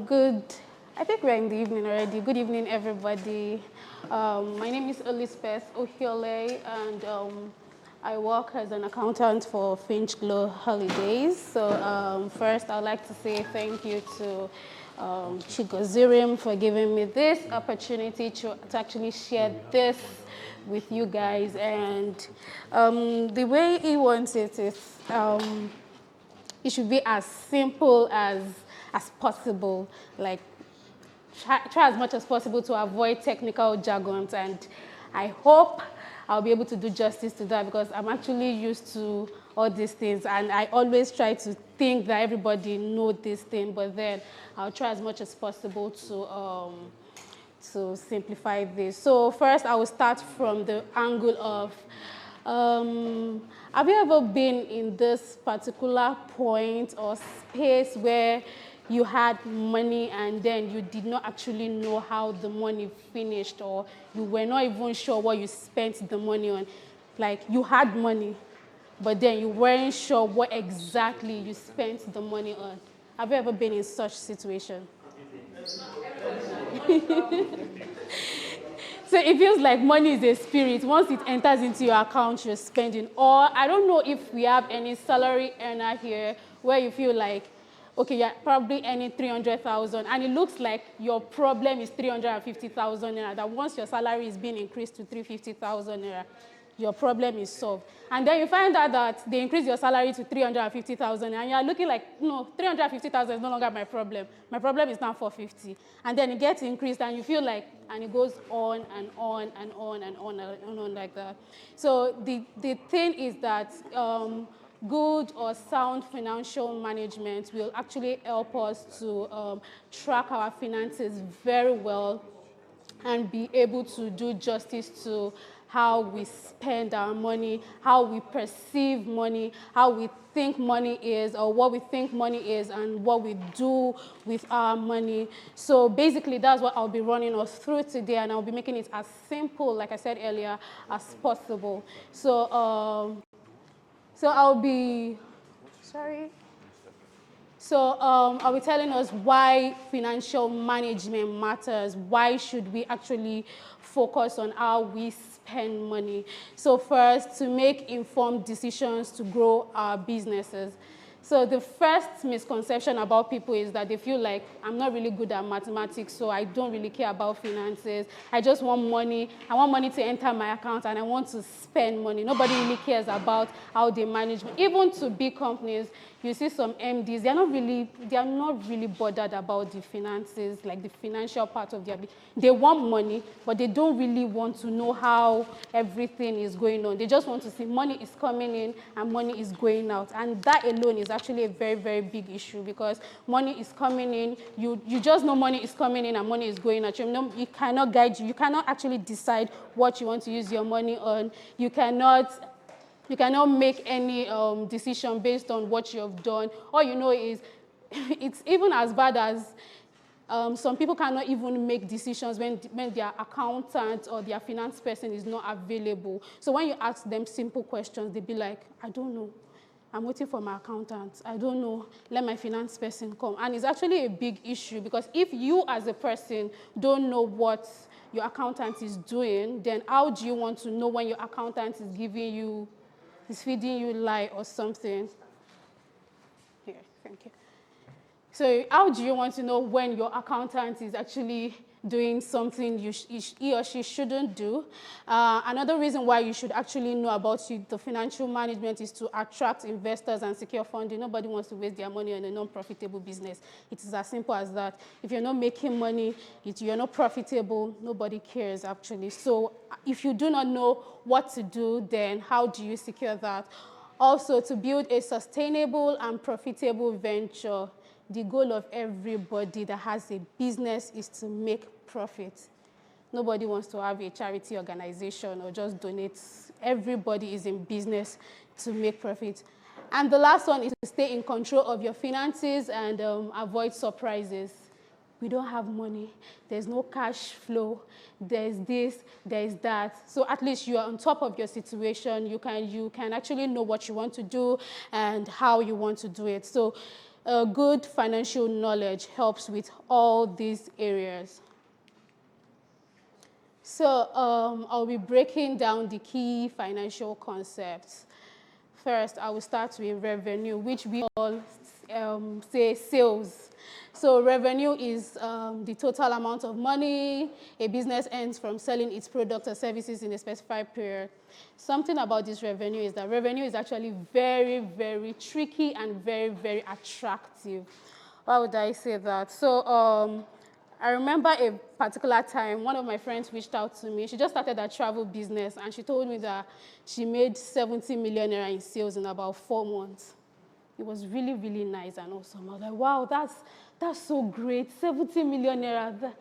Good, I think we're in the evening already. Good evening, everybody. My name is Elizabeth Ohoilei, and I work as an accountant for Finch Glow Holidays. So first, I'd like to say thank you to Chigozirim for giving me this opportunity to actually share this with you guys. And the way he wants it is it should be as simple as possible. Like, try as much as possible to avoid technical jargons, and I hope I'll be able to do justice to that, because I'm actually used to all these things, and I always try to think that everybody knows this thing, but then I'll try as much as possible to simplify this. So first, I will start from the angle of have you ever been in this particular point or space where you had money and then you did not actually know how the money finished, or you were not even sure what you spent the money on? Like, you had money, but then you weren't sure what exactly you spent the money on. Have you ever been in such situation? So it feels like money is a spirit. Once it enters into your account, you're spending. Or I don't know if we have any salary earner here where you feel like, okay, you're probably earning 300,000, and it looks like your problem is 350,000 naira. That once your salary is being increased to 350,000 naira, your problem is solved. And then you find out that they increase your salary to 350,000, and you're looking like, no, 350,000 is no longer my problem. My problem is now 450. And then it gets increased, and you feel like, and it goes on and on and on and on and on like that. So the thing is that good or sound financial management will actually help us to track our finances very well and be able to do justice to how we spend our money, how we perceive money, how we think money is, or what we think money is, and what we do with our money. So basically, that's what I'll be running us through today, and I'll be making it as simple, like I said earlier, as possible. So I'll be, sorry. So I'll be telling us why financial management matters. Why should we actually focus on how we spend money? So first, to make informed decisions to grow our businesses. So the first misconception about people is that they feel like, I'm not really good at mathematics, so I don't really care about finances. I just want money. I want money to enter my account, and I want to spend money. Nobody really cares about how they manage money. Even to big companies, you see some MDs, they are not really bothered about the finances, like the financial part of their business. They want money, but they don't really want to know how everything is going on. They just want to see money is coming in and money is going out. And that alone is actually a very, very big issue, because money is coming in. You just know money is coming in and money is going out. You cannot guide you. You cannot actually decide what you want to use your money on. You cannot make any decision based on what you have done. All you know is, it's even as bad as some people cannot even make decisions when their accountant or their finance person is not available. So when you ask them simple questions, they'll be like, I don't know. I'm waiting for my accountant. I don't know. Let my finance person come. And it's actually a big issue, because if you as a person don't know what your accountant is doing, then how do you want to know when your accountant is feeding you lie or something? Here, thank you. So how do you want to know when your accountant is actually doing something he or she shouldn't do. Another reason why you should actually know about the financial management is to attract investors and secure funding. Nobody wants to waste their money on a non-profitable business. It is as simple as that. If you're not making money, if you're not profitable, nobody cares actually. So if you do not know what to do, then how do you secure that? Also, to build a sustainable and profitable venture, the goal of everybody that has a business is to make profit. Nobody wants to have a charity organization or just donate. Everybody is in business to make profit. And the last one is to stay in control of your finances and avoid surprises. We don't have money, there's no cash flow, there's this, there's that. So at least you are on top of your situation. You can actually know what you want to do and how you want to do it. So good financial knowledge helps with all these areas. So I'll be breaking down the key financial concepts. First, I will start with revenue, which we all say sales. So revenue is the total amount of money a business earns from selling its products or services in a specified period. Something about this revenue is that revenue is actually very, very tricky and very, very attractive. Why would I say that? So I remember a particular time, one of my friends reached out to me. She just started a travel business, and she told me that she made 70 million naira in sales in about 4 months. It was really, really nice and awesome. I was like, wow, that's so great. 70 million naira.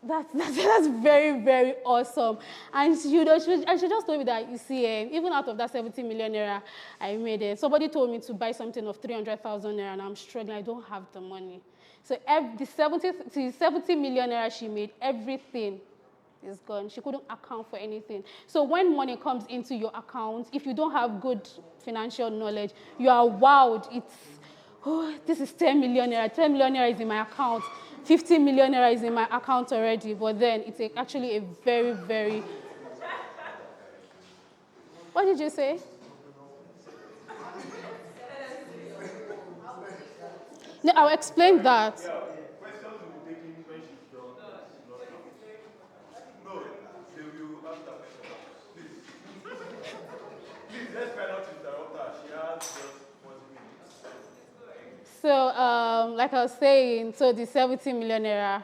That's very, very awesome. And she just told me that, you see, even out of that 70 million naira I made it, somebody told me to buy something of 300,000 naira, and I'm struggling. I don't have the money. So the 70 million naira she made, everything is gone. She couldn't account for anything. So when money comes into your account, if you don't have good financial knowledge, you are wowed. It's, oh, this is 10 million naira. 10 million naira is in my account. 50 million naira is in my account already. But then it's actually a very, very... What did you say? No, I'll explain that. Let's try not to interrupt her. She has just 40 minutes. So, like I was saying, so the 70 million naira,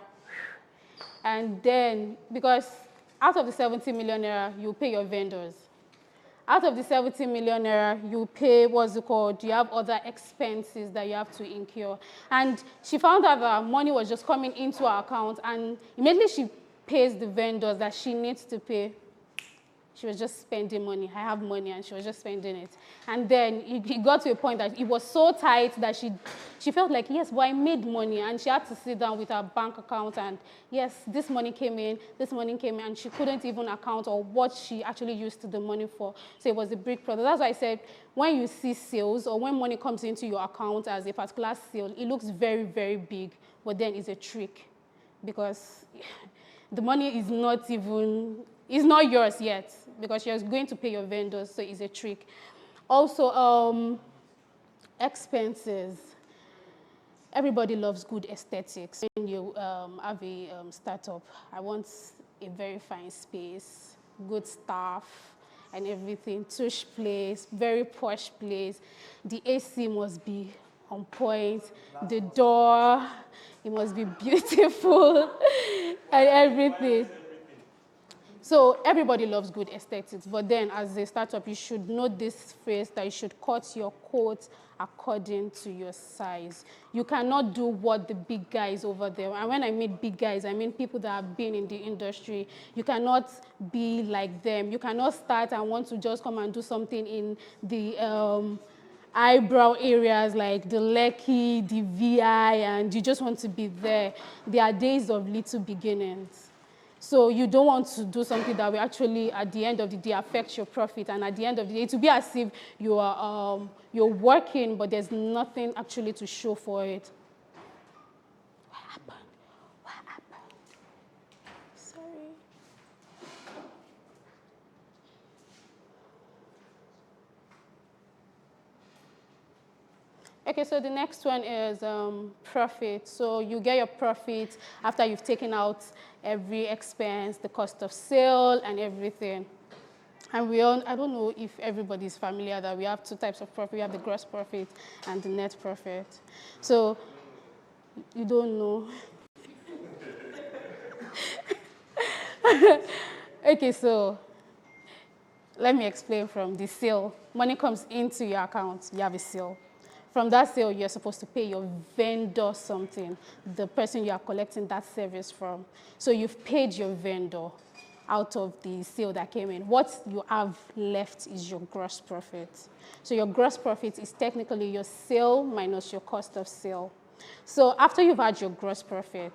and then, because out of the 70 million naira, you pay your vendors. Out of the 70 million naira, you pay, what's it called? You have other expenses that you have to incur. And she found out that money was just coming into her account, and immediately she pays the vendors that she needs to pay. She was just spending money. I have money, and she was just spending it. And then it got to a point that it was so tight that she felt like, yes, well, I made money. And she had to sit down with her bank account and, yes, this money came in, and she couldn't even account or what she actually used the money for. So it was a big problem. That's why I said, when you see sales or when money comes into your account as a particular sale, it looks very, very big, but then it's a trick because the money is not yours yet because you're going to pay your vendors, so it's a trick. Also, expenses. Everybody loves good aesthetics. When you have a startup, I want a very fine space, good staff, and everything. Tush place, very posh place. The AC must be on point. The door, it must be beautiful, and everything. So everybody loves good aesthetics, but then as a startup, you should know this phrase that you should cut your coat according to your size. You cannot do what the big guys over there, and when I mean big guys, I mean people that have been in the industry. You cannot be like them. You cannot start and want to just come and do something in the eyebrow areas like the Lekki, the VI, and you just want to be there. There are days of little beginnings. So you don't want to do something that will actually, at the end of the day, affect your profit. And at the end of the day, it will be as if you're working, but there's nothing actually to show for it. What happened? What happened? Sorry. Okay, so the next one is profit. So you get your profit after you've taken out every expense, the cost of sale, and everything. And I don't know if everybody is familiar that we have two types of profit. We have the gross profit and the net profit. So you don't know. Okay, so let me explain from the sale. Money comes into your account, you have a sale. From that sale, you're supposed to pay your vendor something, the person you are collecting that service from. So you've paid your vendor out of the sale that came in. What you have left is your gross profit. So your gross profit is technically your sale minus your cost of sale. So after you've had your gross profit,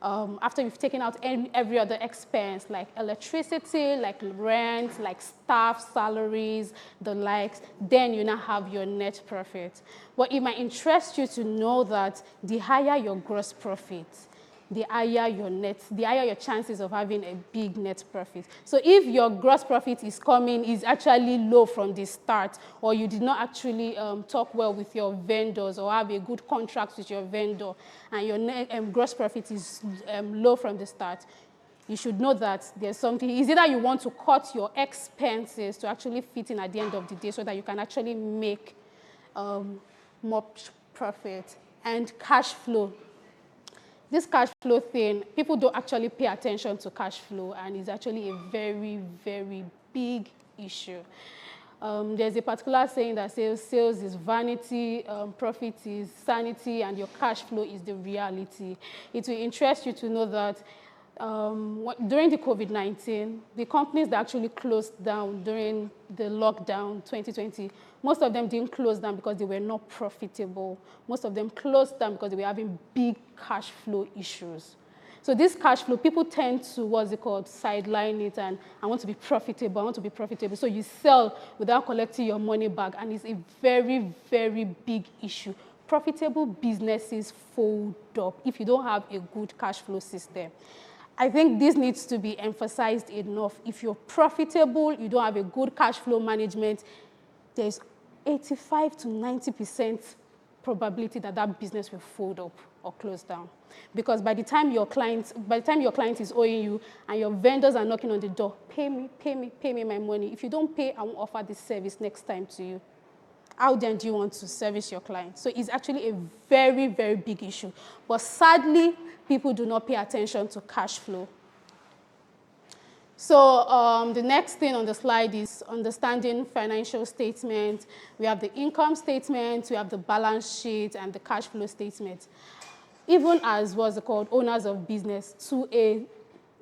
after you've taken out every other expense like electricity, like rent, like staff salaries, the likes, then you now have your net profit. But it might interest you to know that the higher your gross profit, the higher your chances of having a big net profit. So if your gross profit is actually low from the start, or you did not actually talk well with your vendors or have a good contract with your vendor, and your gross profit is low from the start, you should know that there's something. It's either you want to cut your expenses to actually fit in at the end of the day so that you can actually make more profit. And cash flow. This cash flow thing, people don't actually pay attention to cash flow, and it's actually a very, very big issue. There's a particular saying that says sales is vanity, profit is sanity, and your cash flow is the reality. It will interest you to know that during the COVID-19, the companies that actually closed down during the lockdown 2020, most of them didn't close down because they were not profitable. Most of them closed down because they were having big cash flow issues. So this cash flow, people tend to, sideline it, and I want to be profitable, So you sell without collecting your money back, and it's a very, very big issue. Profitable businesses fold up if you don't have a good cash flow system. I think this needs to be emphasized enough. If you're profitable, you don't have a good cash flow management, there's 85 to 90% probability that that business will fold up or close down. Because by the time your client is owing you and your vendors are knocking on the door, pay me my money. If you don't pay, I won't offer this service next time to you. How then do you want to service your client? So it's actually a very, very big issue. But sadly, people do not pay attention to cash flow. So the next thing on the slide is understanding financial statement. We have the income statement, we have the balance sheet, and the cash flow statement. Even as owners of business,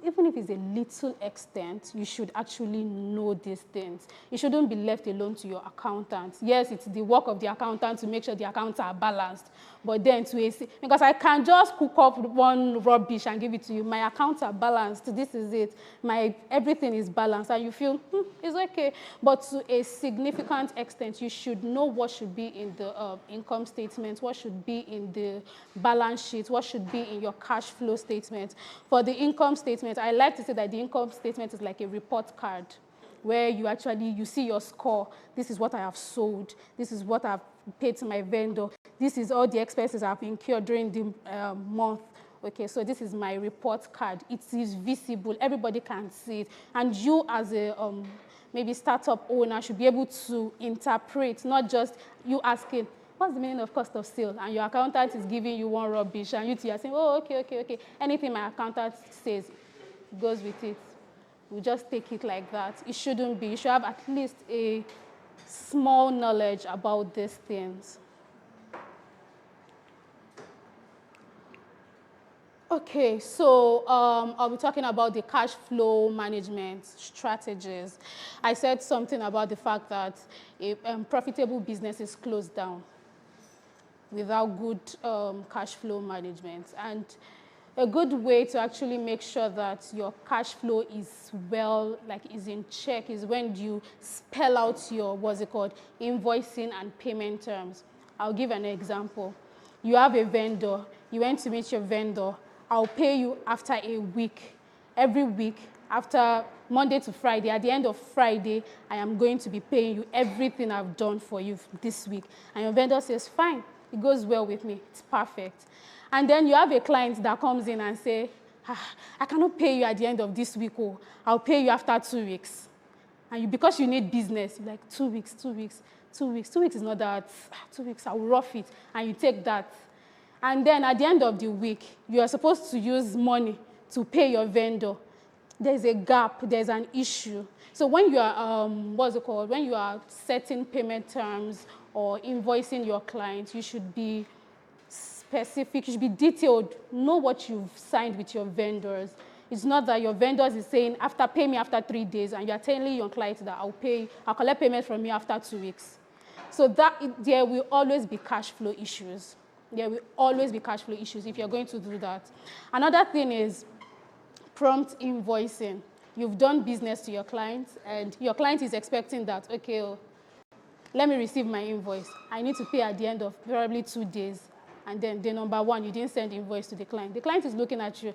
even if it's a little extent, you should actually know these things. You shouldn't be left alone to your accountant. Yes, it's the work of the accountant to make sure the accounts are balanced. But then because I can just cook up one rubbish and give it to you. My accounts are balanced. This is it. Everything is balanced. And you feel, it's okay. But to a significant extent, you should know what should be in the income statement, what should be in the balance sheet, what should be in your cash flow statement. For the income statement, I like to say that the income statement is like a report card where you see your score. This is what I have sold. This is what I've paid to my vendor. This is all the expenses I've incurred during the month. Okay, so this is my report card. It is visible. Everybody can see it. And you as a maybe startup owner should be able to interpret, not just you asking, what's the meaning of cost of sale? And your accountant is giving you one rubbish, and you are saying, oh, okay. Anything my accountant says goes with it. We just take it like that. It shouldn't be. You should have at least a small knowledge about these things. Okay, so I'll be talking about the cash flow management strategies. I said something about the fact that profitable businesses close down without good cash flow management. And a good way to actually make sure that your cash flow is is in check is when you spell out your, invoicing and payment terms. I'll give an example. You have a vendor. You went to meet your vendor. I'll pay you after a week. Every week, after Monday to Friday, at the end of Friday, I am going to be paying you everything I've done for you this week. And your vendor says, fine. It goes well with me. It's perfect. And then you have a client that comes in and say, I cannot pay you at the end of this week. Oh, I'll pay you after 2 weeks. And because you need business, you're like, 2 weeks, 2 weeks, 2 weeks. 2 weeks is not that. 2 weeks, I'll rough it. And you take that. And then at the end of the week, you are supposed to use money to pay your vendor. There's a gap, there's an issue. So when you are, when you are setting payment terms or invoicing your client, you should be specific, you should be detailed, know what you've signed with your vendors. It's not that your vendors is saying, pay me after 3 days, and you're telling your client that I'll collect payment from you after 2 weeks. So there will always be cash flow issues. There will always be cash flow issues if you're going to do that. Another thing is prompt invoicing. You've done business to your client, and your client is expecting that, okay, let me receive my invoice. I need to pay at the end of probably 2 days. And then day number 1, you didn't send invoice to the client. The client is looking at you.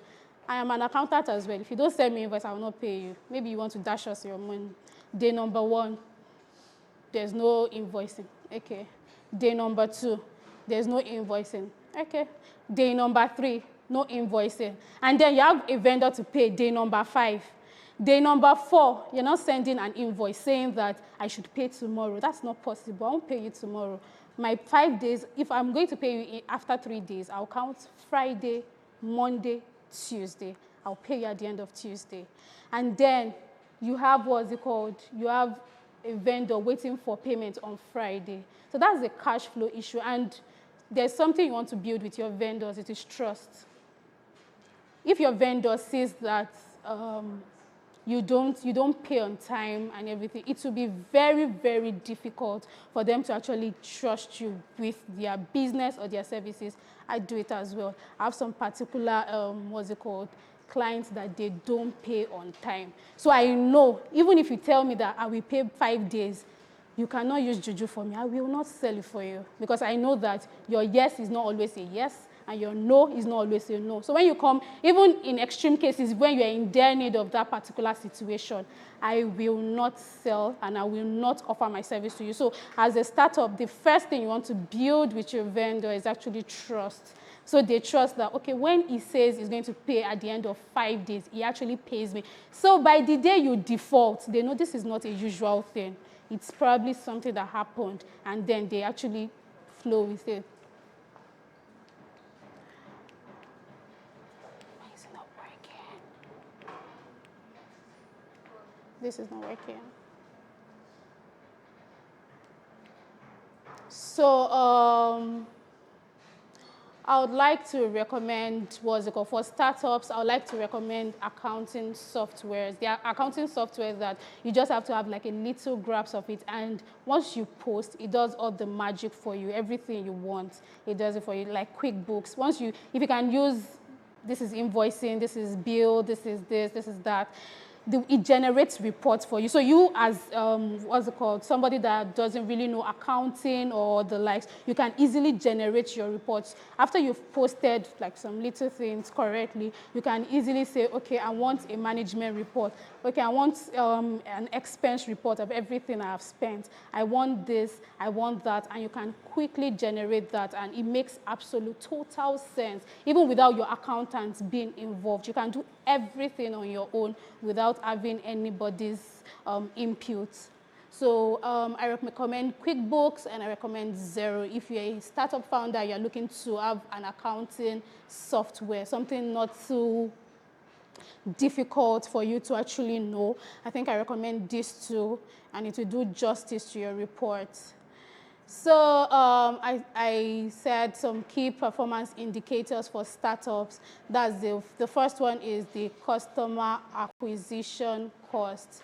I am an accountant as well. If you don't send me invoice, I will not pay you. Maybe you want to dash us your money. Day number 1, there's no invoicing. Okay. Day number 2, there's no invoicing. Okay. Day number 3, no invoicing. And then you have a vendor to pay day number 5. Day number 4, you're not sending an invoice saying that I should pay tomorrow. That's not possible. I won't pay you tomorrow. My 5 days, if I'm going to pay you after 3 days, I'll count Friday, Monday, Tuesday. I'll pay you at the end of Tuesday. And then you have, you have a vendor waiting for payment on Friday. So that's a cash flow issue. And there's something you want to build with your vendors. It is trust. If your vendor sees that you don't pay on time and everything, it will be very, very difficult for them to actually trust you with their business or their services. I do it as well. I have some particular, clients that they don't pay on time. So I know, even if you tell me that I will pay 5 days, you cannot use juju for me. I will not sell it for you, because I know that your yes is not always a yes, and your no is not always a no. So when you come, even in extreme cases, when you're in dire need of that particular situation, I will not sell and I will not offer my service to you. So as a startup, the first thing you want to build with your vendor is actually trust. So they trust that, okay, when he says he's going to pay at the end of 5 days, he actually pays me. So by the day you default, they know this is not a usual thing. It's probably something that happened, and then they actually flow with it. This is not working. So I would like to recommend, for startups, I would like to recommend accounting softwares. There are accounting softwares that you just have to have like a little grasp of it, and once you post, it does all the magic for you. Everything you want, it does it for you, like QuickBooks. If you can use, this is invoicing, this is bill, this is this is that. It generates reports for you. So you as, somebody that doesn't really know accounting or the likes, you can easily generate your reports. After you've posted like some little things correctly, you can easily say, okay, I want a management report. Okay, I want an expense report of everything I have spent. I want this, I want that, and you can quickly generate that, and it makes absolute total sense. Even without your accountants being involved, you can do everything on your own without having anybody's input. So I recommend QuickBooks, and I recommend Xero. If you're a startup founder, you're looking to have an accounting software, something not too difficult for you to actually know, I think I recommend these two, and it will do justice to your report. So I said some key performance indicators for startups. That's the first one is the customer acquisition cost.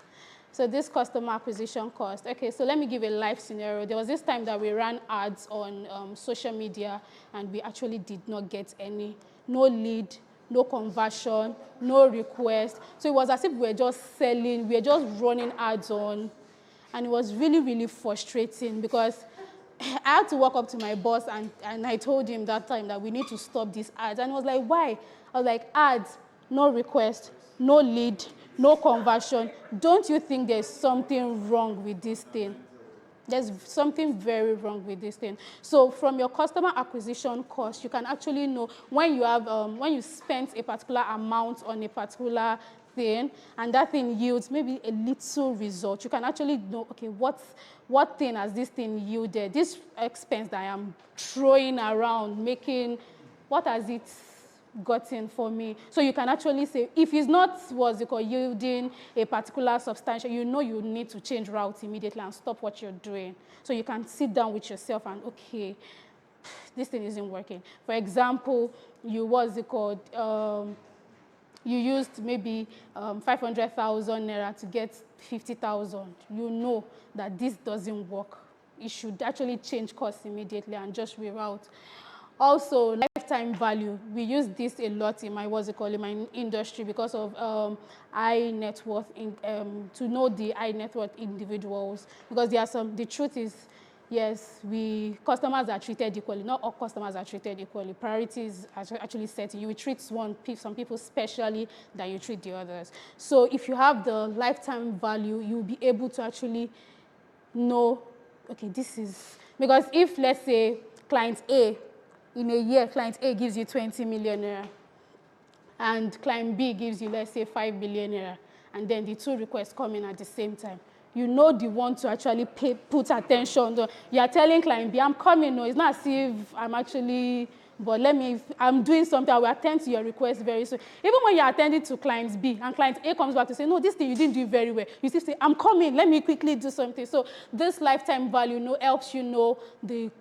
So this customer acquisition cost, okay, so let me give a live scenario. There was this time that we ran ads on social media, and we actually did not get no lead, no conversion, no request. So it was as if we were just selling, we were just running ads on, and it was really, really frustrating, because I had to walk up to my boss, and I told him that time that we need to stop these ads. And he was like, why? I was like, ads, no request, no lead, no conversion. Don't you think there's something wrong with this thing? There's something very wrong with this thing. So from your customer acquisition cost, you can actually know when you have when you spent a particular amount on a particular thing, and that thing yields maybe a little result. You can actually know, okay, what thing has this thing yielded? This expense that I am throwing around, making, what has it gotten for me? So you can actually say, if it's not yielding a particular substantial, you know you need to change route immediately and stop what you're doing. So you can sit down with yourself and, okay, this thing isn't working. For example, you you used maybe 500,000 naira to get 50,000. You know that this doesn't work. You should actually change course immediately and just reroute. Also, lifetime value. We use this a lot in my, in my industry because of high net worth, to know the high net worth individuals. Because there are some, the truth is, yes, customers are treated equally. Not all customers are treated equally. Priorities are actually set. You will treat some people specially than you treat the others. So if you have the lifetime value, you'll be able to actually know, okay, this is, because if, let's say, client A, in a year, client A gives you 20 million naira, and client B gives you, let's say, 5 billion naira, and then the two requests come in at the same time. You know the one to actually put attention. You are telling client B, I'm coming. No, it's not as if I'm actually, but I'm doing something. I will attend to your request very soon. Even when you're attending to client B and client A comes back to say, no, this thing you didn't do very well. You still say, I'm coming. Let me quickly do something. So this lifetime value helps you know the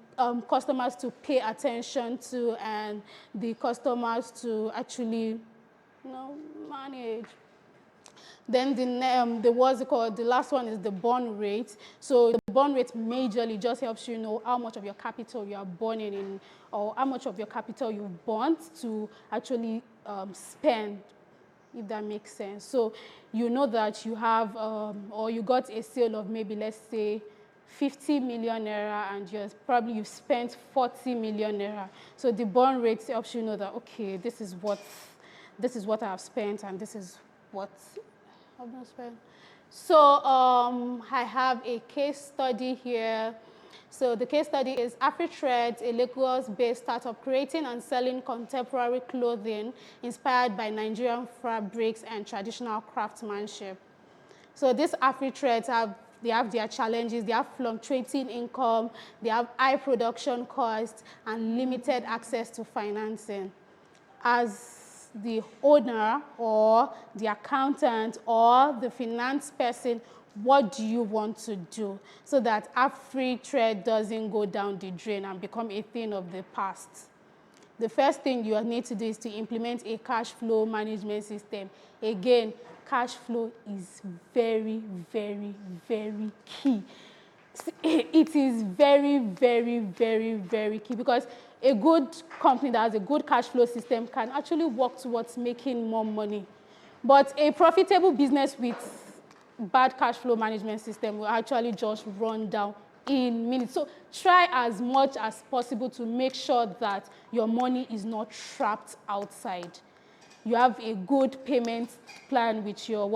customers to pay attention to and the customers to actually manage. Then the last one is the burn rate. So the burn rate majorly just helps you know how much of your capital you are burning in, or how much of your capital you've burnt to actually spend, if that makes sense. So you know that you have, or you got a sale of maybe, let's say, 50 million naira, and you've spent 40 million naira. So the burn rate helps you know that, okay, this is what I have spent, and this is what I've not spent. So I have a case study here. So the case study is AfriThreads, a Lagos-based startup creating and selling contemporary clothing inspired by Nigerian fabrics and traditional craftsmanship. So these AfriThreads they have their challenges. They have fluctuating income, they have high production costs, and limited access to financing. As the owner or the accountant or the finance person, what do you want to do so that AfriThread doesn't go down the drain and become a thing of the past? The first thing you need to do is to implement a cash flow management system. Again, cash flow is very, very, very key. It is very, very, very, very key, because a good company that has a good cash flow system can actually work towards making more money. But a profitable business with bad cash flow management system will actually just run down in minutes. So try as much as possible to make sure that your money is not trapped outside. You have a good payment plan with your,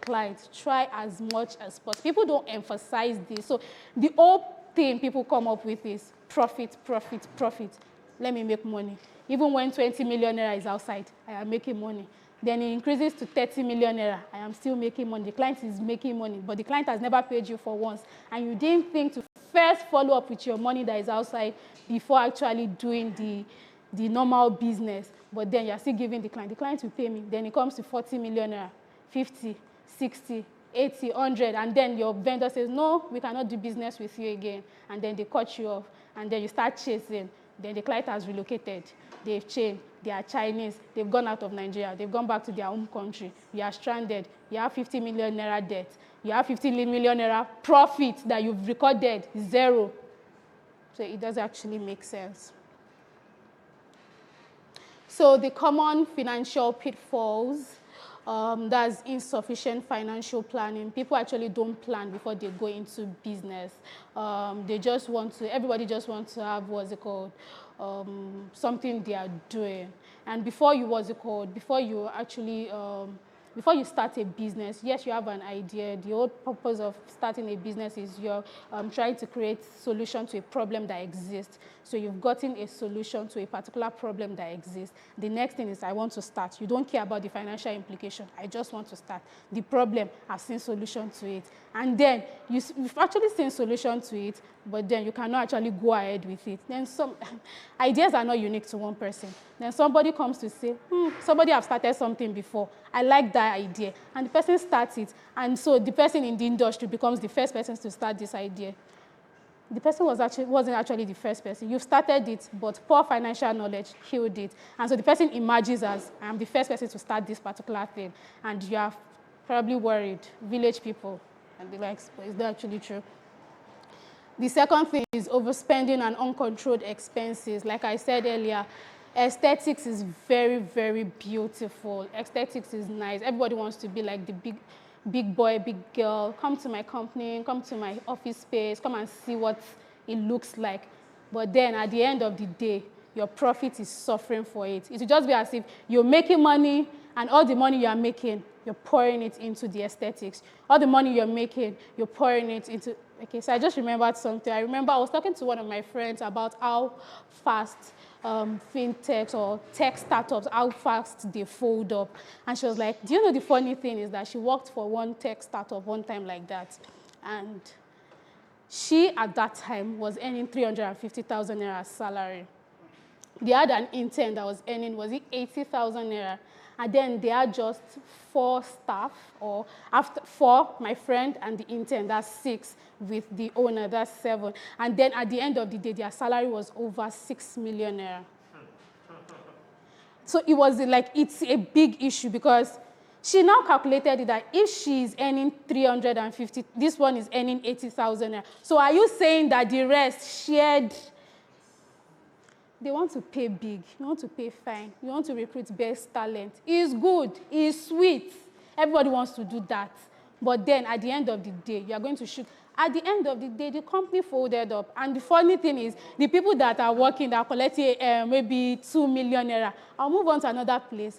clients. Try as much as possible. People don't emphasize this. So the whole thing people come up with is profit, profit, profit. Let me make money. Even when 20 million naira is outside, I am making money. Then it increases to 30 million naira. I am still making money. The client is making money, but the client has never paid you for once. And you didn't think to first follow up with your money that is outside before actually doing the normal business. But then you're still giving the client. The client will pay me. Then it comes to 40 million naira, 50, 60, 80, 100. And then your vendor says, no, we cannot do business with you again. And then they cut you off. And then you start chasing. Then the client has relocated. They've changed. They are Chinese. They've gone out of Nigeria. They've gone back to their home country. You are stranded. You have 50 million naira debt. You have 50 million naira profit that you've recorded, zero. So it doesn't actually make sense. So the common financial pitfalls, that's insufficient financial planning. People actually don't plan before they go into business. Everybody just wants to have, something they are doing. And before you actually before you start a business, yes, you have an idea. The whole purpose of starting a business is you're trying to create solution to a problem that exists. So you've gotten a solution to a particular problem that exists. The next thing is, I want to start. You don't care about the financial implication. I just want to start. The problem, I've seen solution to it. And then you've actually seen solution to it, but then you cannot actually go ahead with it. Then some ideas are not unique to one person. Then somebody comes to say, somebody have started something before. I like that idea. And the person starts it. And so the person in the industry becomes the first person to start this idea. The person wasn't actually the first person. You started it, but poor financial knowledge killed it. And so the person emerges as, I am the first person to start this particular thing. And you are probably worried, village people, and the likes, but is that actually true? The second thing is overspending and uncontrolled expenses. Like I said earlier, aesthetics is very, very beautiful. Aesthetics is nice. Everybody wants to be like the big boy, big girl. Come to my company, come to my office space, come and see what it looks like. But then at the end of the day, your profit is suffering for it. It will just be as if you're making money, and all the money you are making, you're pouring it into the aesthetics. All the money you're making, you're pouring it into... Okay, so I just remembered something. I remember I was talking to one of my friends about how fast fintechs or tech startups, how fast they fold up. And she was like, do you know the funny thing is that she worked for one tech startup one time like that. And she, at that time, was earning 350,000 naira salary. They had an intern that was earning, was it 80,000 naira? And then they had just 4 staff, or after 4, my friend and the intern, that's 6, with the owner, that's 7. And then at the end of the day, their salary was over 6 million naira. So it was like, it's a big issue because she now calculated it that if she's earning 350, this one is earning 80,000 naira. So are you saying that the rest shared? They want to pay big, you want to pay fine, you want to recruit best talent. It's good, it's sweet. Everybody wants to do that. But then at the end of the day, you are going to shoot. At the end of the day, the company folded up. And the funny thing is, the people that are working, that are collecting maybe 2 million naira, I'll move on to another place,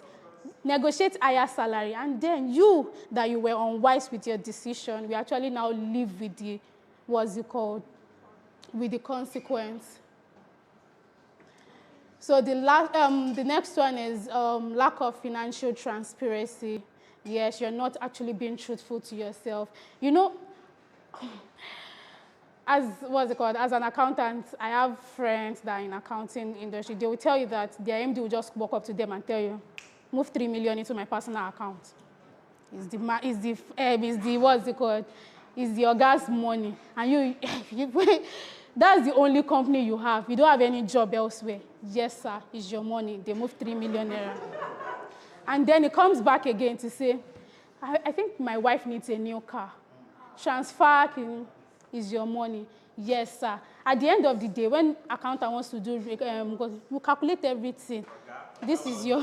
negotiate higher salary, and then you, that you were unwise with your decision, we actually now live with the, what's it called, with the consequence. So the next one is lack of financial transparency. Yes, you're not actually being truthful to yourself. You know, as an accountant, I have friends that are in accounting industry. They will tell you that their MD will just walk up to them and tell you, move 3 million into my personal account. It's the organ's money. And that's the only company you have. You don't have any job elsewhere. Yes, sir, it's your money. They move 3 million naira. And then it comes back again to say, I think my wife needs a new car. Transfer is your money. Yes, sir. At the end of the day, when accountant wants to do, because you calculate everything. This is your...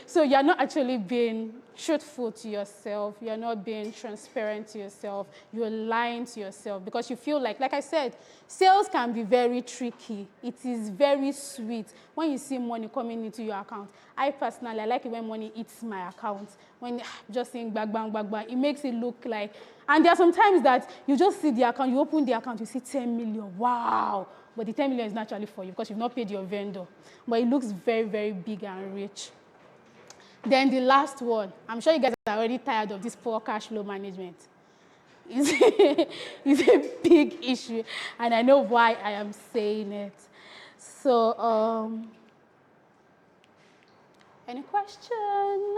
So you're not actually being truthful to yourself. You're not being transparent to yourself. You're lying to yourself because you feel like I said, sales can be very tricky. It is very sweet when you see money coming into your account. I personally, I like it when money hits my account. When just saying bang, bang, bang, bang, it makes it look like, and there are some times that you just see the account, you open the account, you see 10 million, wow. But the 10 million is not actually for you because you've not paid your vendor. But it looks very, very big and rich. Then the last one, I'm sure you guys are already tired of this poor cash flow management. It's a big issue, and I know why I am saying it. So, any question?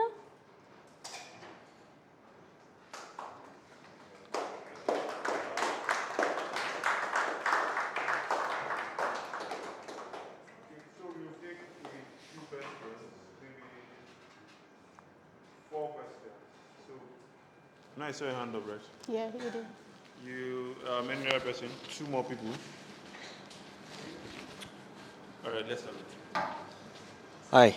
I saw your hand up, right? Yeah, you did. You, any other person? 2 more people. All right, let's have it. Hi.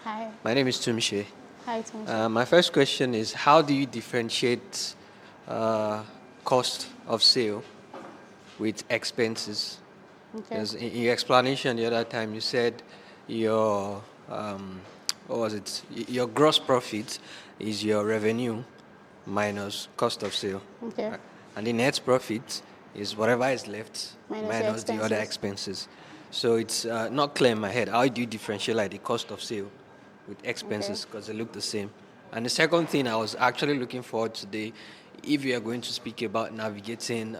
Hi. My name is Tumishe. Hi, Tumishe. My first question is, how do you differentiate cost of sale with expenses? Okay. Because in your explanation the other time, you said your what was it? Your gross profit is your revenue minus cost of sale. Okay. And the net profit is whatever is left Minus your the other expenses. So it's not clear in my head. How do you differentiate like the cost of sale with expenses? Because they look the same. And the second thing I was actually looking forward today, if you are going to speak about navigating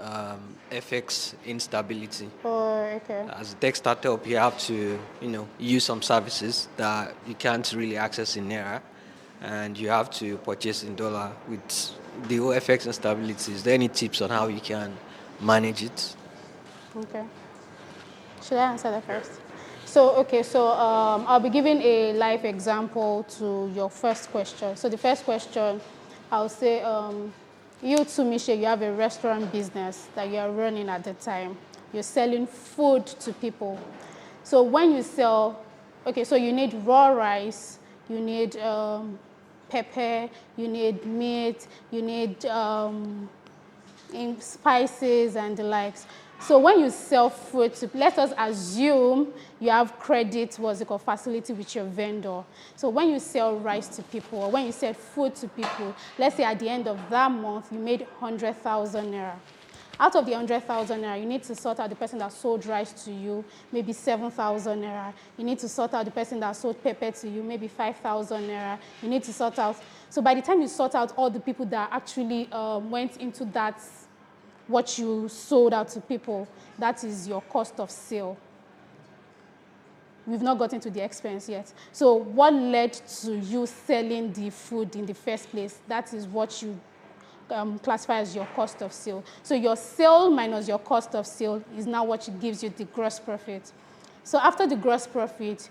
FX instability. Oh, okay. As a tech startup, you have to, use some services that you can't really access in Naira, and you have to purchase in dollar with the whole FX instability. Is there any tips on how you can manage it? Okay. Should I answer that first? So I'll be giving a live example to your first question. So the first question, I'll say, you too, Michelle, you have a restaurant business that you're running at the time. You're selling food to people. So when you sell, okay, so you need raw rice, you need pepper, you need meat, you need spices and the likes. So when you sell food, let us assume you have credit, what's it called, facility with your vendor. So when you sell rice to people, or when you sell food to people, let's say at the end of that month, you made 100,000 naira. Out of the 100,000 naira, you need to sort out the person that sold rice to you, maybe 7,000 naira. You need to sort out the person that sold pepper to you, maybe 5,000 naira. You need to sort out. So by the time you sort out all the people that actually went into that, what you sold out to people, that is your cost of sale. We've not gotten to the expense yet. So what led to you selling the food in the first place, that is what you classify as your cost of sale. So your sale minus your cost of sale is now what gives you the gross profit. So after the gross profit,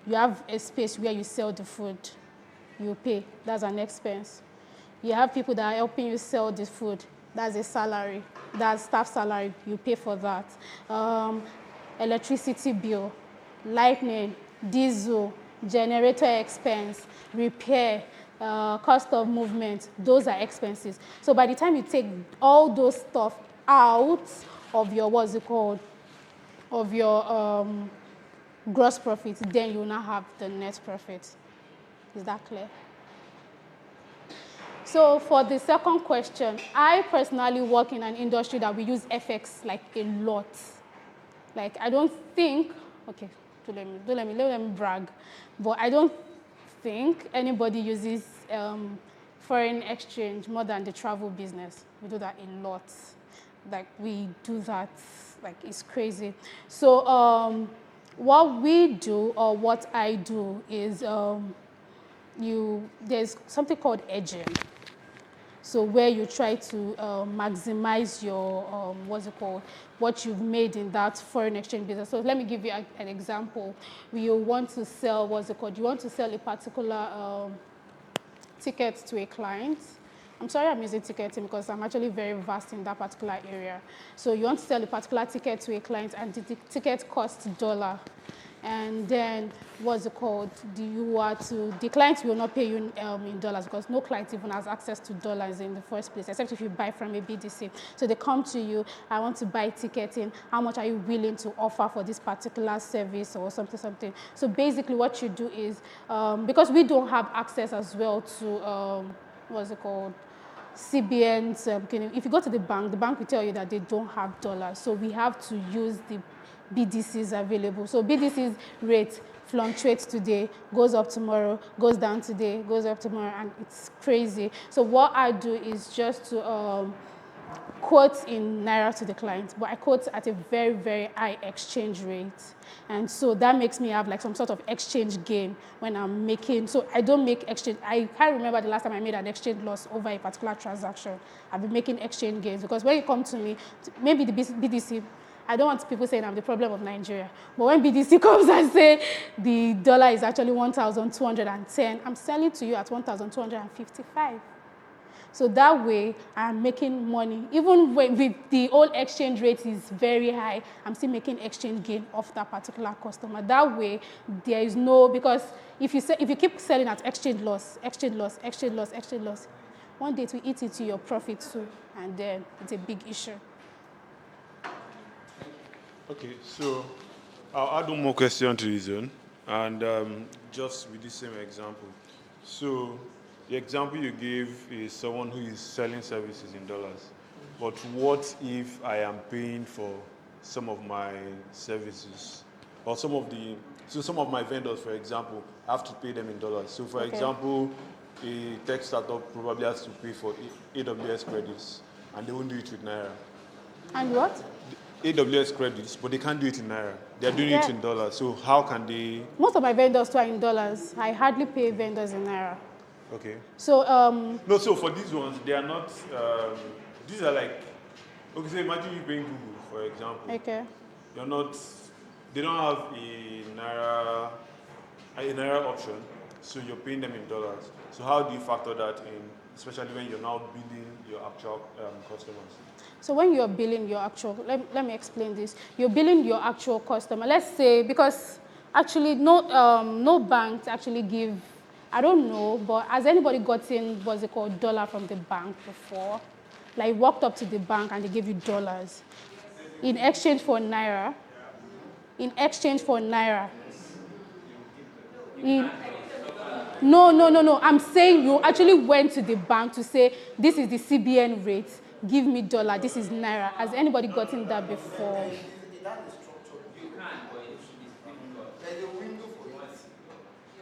you have a space where you sell the food. You pay. That's an expense. You have people that are helping you sell the food. That's a salary. That's staff salary. You pay for that. Electricity bill, lightning, diesel, generator expense, repair, cost of movement, those are expenses. So by the time you take all those stuff out of your, what's it called, of your gross profit, then you will now have the net profit. Is that clear? So for the second question, I personally work in an industry that we use FX like a lot. Like I don't think, okay, don't let me brag, but I don't think anybody uses foreign exchange more than the travel business. We do that a lot. Like we do that, like it's crazy. So what we do, or what I do, is there's something called hedging. So where you try to maximize your, what you've made in that foreign exchange business. So let me give you an example. You want to sell, you want to sell a particular ticket to a client. I'm sorry I'm using ticketing because I'm actually very vast in that particular area. So you want to sell a particular ticket to a client, and the ticket costs $1. And then, the client will not pay you in dollars, because no client even has access to dollars in the first place, except if you buy from a BDC. So they come to you, I want to buy ticketing, how much are you willing to offer for this particular service or something. So basically what you do is, because we don't have access as well to, CBN's, if you go to the bank will tell you that they don't have dollars. So we have to use the BDCs available. So BDC's rate fluctuates today, goes up tomorrow, goes down today, goes up tomorrow, and it's crazy. So what I do is just to quote in Naira to the client, but I quote at a very, very high exchange rate. And so that makes me have like some sort of exchange gain when I'm making, so I don't make exchange, I can't remember the last time I made an exchange loss over a particular transaction. I've been making exchange gains, because when you come to me, maybe the BDC, I don't want people saying I'm the problem of Nigeria, but when BDC comes and say the dollar is actually 1,210, I'm selling to you at 1,255. So that way, I'm making money. Even with the old exchange rate is very high, I'm still making exchange gain off that particular customer. That way, there is no, because if you keep selling at exchange loss, one day it will eat into your profit too, and then it's a big issue. Okay, so I'll add one more question to this one. And just with the same example, so the example you gave is someone who is selling services in dollars. But what if I am paying for some of my services or some of my vendors, for example, I have to pay them in dollars. So for example, a tech startup probably has to pay for AWS credits and they won't do it with Naira. And what? AWS credits, but they can't do it in Naira. They're doing it in dollars. So how can they? Most of my vendors too are in dollars. I hardly pay vendors in Naira. Okay. So, No, so for these ones, they are not, these are like, okay, so imagine you paying Google, for example. okay. You're not, they don't have a Naira option, so you're paying them in dollars. So how do you factor that in, especially when you're now billing your actual customers? So when you're billing your actual, let me explain this. You're billing your actual customer. Let's say, because actually no banks actually give, I don't know, but has anybody gotten what's it called, dollar from the bank before? Like walked up to the bank and they give you dollars in exchange for Naira. In exchange for Naira. No. I'm saying you actually went to the bank to say, this is the CBN rate. Give me dollar. This is Naira. Has anybody gotten that before? That is structured. You can, but it should be difficult. There's a window for it.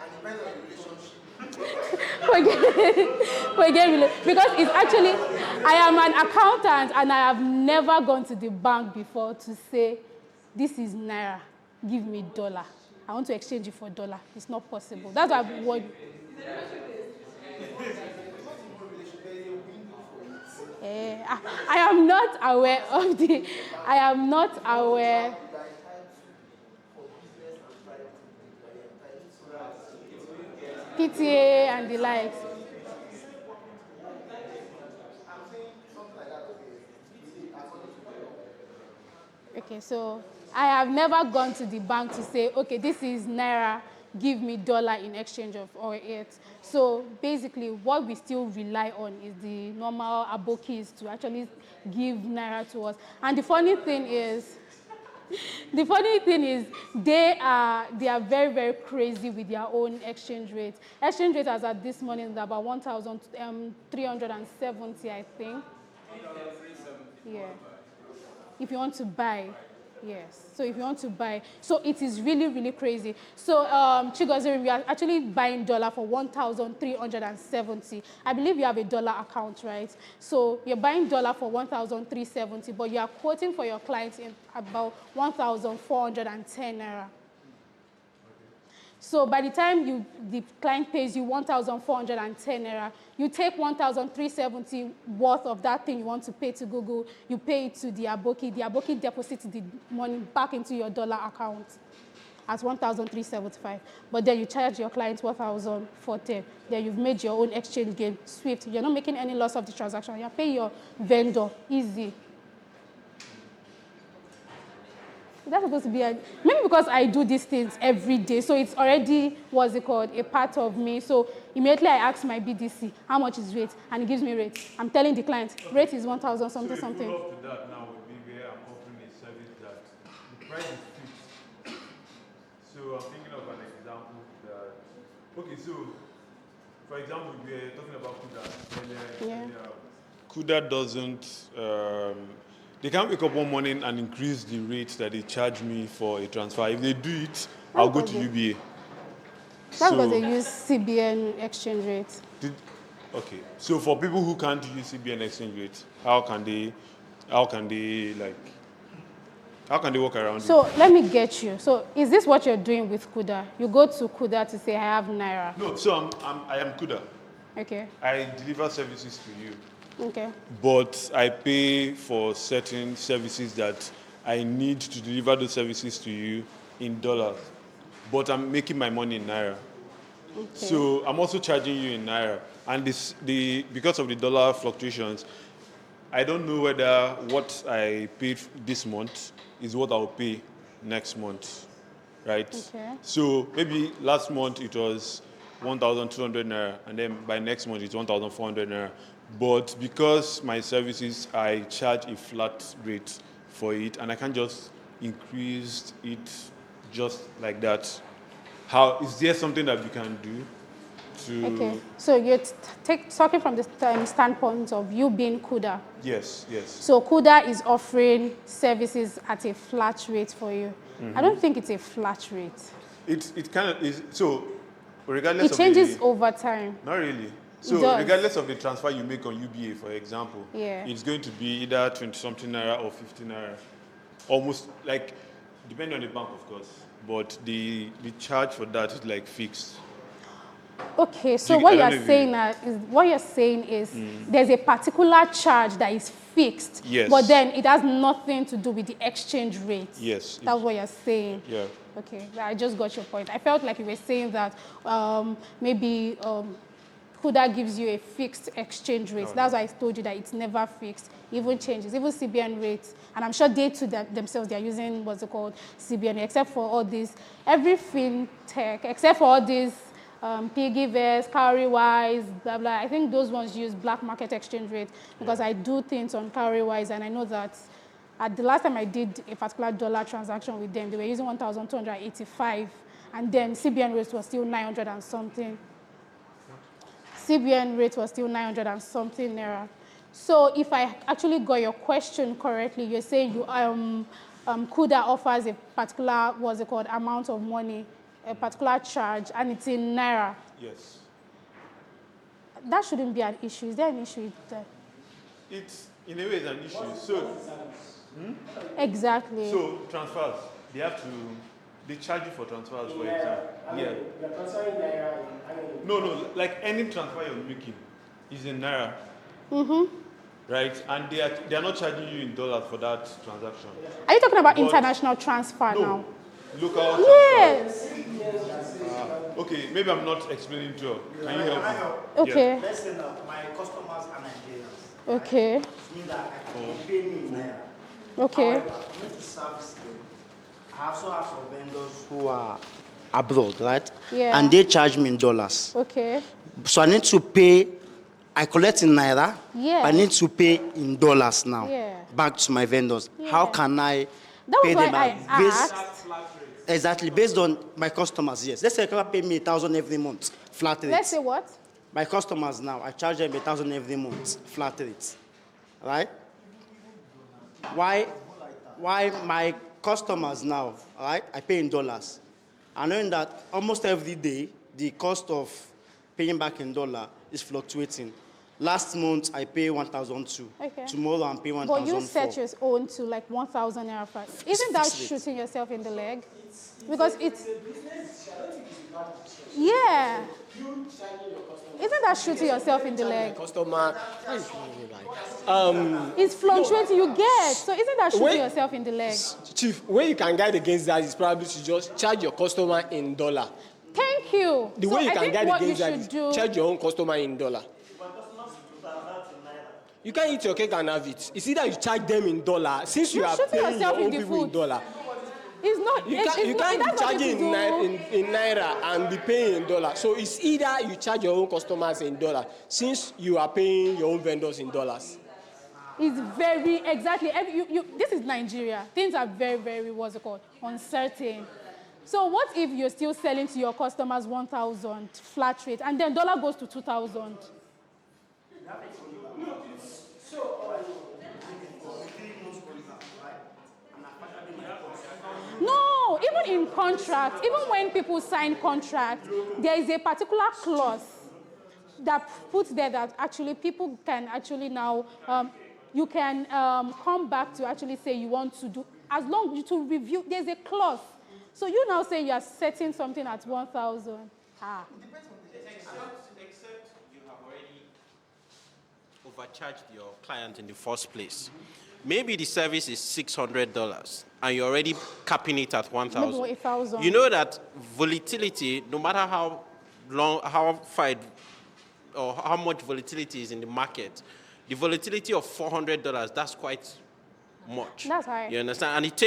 And depends on the relationship. Forget because it's actually, I am an accountant and I have never gone to the bank before to say, this is Naira. Give me dollar. I want to exchange it for dollar. It's not possible. That's why I'm worried. I am not aware of the. I am not aware. PTA and the likes. Okay, so I have never gone to the bank to say, okay, this is Naira, give me dollar in exchange of or it. So basically, what we still rely on is the normal abokis to actually give Naira to us. And the funny thing is, they are very, very crazy with their own exchange rate. Exchange rate as at this morning is about 1,370, I think. Yeah. If you want to buy, yes. So if you want to buy, so it is really, really crazy. So Chigozie, we are actually buying dollar for 1,370. I believe you have a dollar account, right? So you're buying dollar for 1,370, but you are quoting for your clients in about 1,410 naira. So by the time the client pays you 1,410 naira, you take 1,370 worth of that thing you want to pay to Google, you pay it to the Aboki deposits the money back into your dollar account at 1,375. But then you charge your client 1,410. Then you've made your own exchange gain, Swift. You're not making any loss of the transaction. You're paying your vendor, easy. That's supposed to be maybe because I do these things every day, so it's already, a part of me. So immediately I ask my BDC, how much is rate? And it gives me rate. I'm telling the client, rate is 1,000 something. So if you go up to that now would be where I'm offering a service that the price is fixed. So I'm thinking of an example that, okay, so for example, we're talking about Cuda. Cuda doesn't, they can't wake up one morning and increase the rate that they charge me for a transfer. If they do it, I'll go to UBA. That's because they use CBN exchange rate. Okay. So for people who can't use CBN exchange rate, how can they work around it? So let me get you. So is this what you're doing with Cuda? You go to Cuda to say, I have Naira. No, so I am Cuda. Okay. I deliver services to you. Okay. But I pay for certain services that I need to deliver those services to you in dollars. But I'm making my money in Naira. Okay. So I'm also charging you in Naira. And because of the dollar fluctuations, I don't know whether what I paid this month is what I'll pay next month, right? Okay. So maybe last month it was 1,200 naira, and then by next month it's 1,400 naira. But because my services, I charge a flat rate for it, and I can't just increase it just like that. how is there something that we can do to? Okay, so you're talking from the standpoint of you being Cuda. Yes. So Cuda is offering services at a flat rate for you. I don't think it's a flat rate. It kind of is. So regardless It changes over time. Not really. It So does. regardless of the transfer you make on UBA, for example, Yeah. it's going to be either 20-something naira or 50 naira. Almost like, depending on the bank, of course. But the charge for that is like fixed. Okay, so I what don't you're saying is there's a particular charge that is fixed, Yes. but then it has nothing to do with the exchange rate. Yes. That's what you're saying. Yeah. Okay, I just got your point. I felt like you were saying that maybe Cuda gives you a fixed exchange rate. That's why I told you that it's never fixed. It even changes, even CBN rates. And I'm sure they too themselves, they're using what's it called, CBN, except for all this, every fintech, except for all these Piggyverse, Cowrywise, blah, blah. I think those ones use black market exchange rate because I do things on Cowrywise and I know that at the last time I did a particular dollar transaction with them, they were using 1,285 and then CBN rate was still 900 and something. CBN rate was still 900 and something naira. So if I actually got your question correctly, you're saying you Cuda offers a particular, what's it called, amount of money, a particular charge, and it's in naira. Yes. That shouldn't be an issue. Is there an issue with that? It's, in a way, it's an issue. So, Exactly. so transfers, they charge you for transfers, for example. Yeah. You're transferring naira in No, like any transfer you're making is in naira. Right? And they are not charging you in dollars for that transaction. Are you talking about But- international transfer No. now? Local transfer. Yes. Okay, maybe I'm not explaining too well. Can you help me? Okay. Let's say that my customers are Nigerians. Okay. It means that I can pay me in naira. Okay. However, I need to service them. I also have some vendors who are abroad, right? Yeah. And they charge me in dollars. Okay. So I need to pay, I collect in naira. Yeah. I need to pay in dollars now. Yeah. Back to my vendors. How Yeah. can I That pay was them why back? I asked. Exactly, based on my customers, yes. Let's say I can pay me 1,000 every month, flat rate. Let's say what? My customers now, I charge them 1,000 every month, flat rate, right? Why my customers now, right? I pay in dollars. I know that almost every day the cost of paying back in dollar is fluctuating. Last month I pay 1,002. Okay. Tomorrow I'm paying But you 1,004. set your own to like 1,000 naira flat. Isn't that fixed rate. shooting yourself in the leg? Because it's yeah. Isn't that shooting yourself in the leg? Customer, It's fluctuating. You get so isn't that shooting Wait. yourself in the leg? Chief, way you can guide against that is probably to just charge your customer in dollar. Thank you. The so way you I can think guide what you against that should is do. charge your own customer in dollar. You can't eat your cake and have it. It's either you charge them in dollar, since you You're are shooting paying your yourself in own the people in foot. dollar. It's not. You it's can't not, be that's what charging you do. in naira and be paying in dollar. So it's either you charge your own customers in dollar, since you are paying your own vendors in dollars. It's very exactly. This is Nigeria. Things are very, very what's it called, uncertain. So what if you're still selling to your customers 1,000 flat rate, and then dollar goes to 2,000? No, even in contracts, even when people sign contracts, there is a particular clause that puts there that actually people can actually now, you can come back to actually say you want to do, as long as you to review, there's a clause. So you now say you are setting something at 1,000. Except you have already overcharged your client in the first place. Maybe the service is $600 and you're already capping it at 1,000. Maybe 1,000. You know that volatility, no matter how long, how far, or how much volatility is in the market, the volatility of $400, that's quite much. That's high. You understand? And it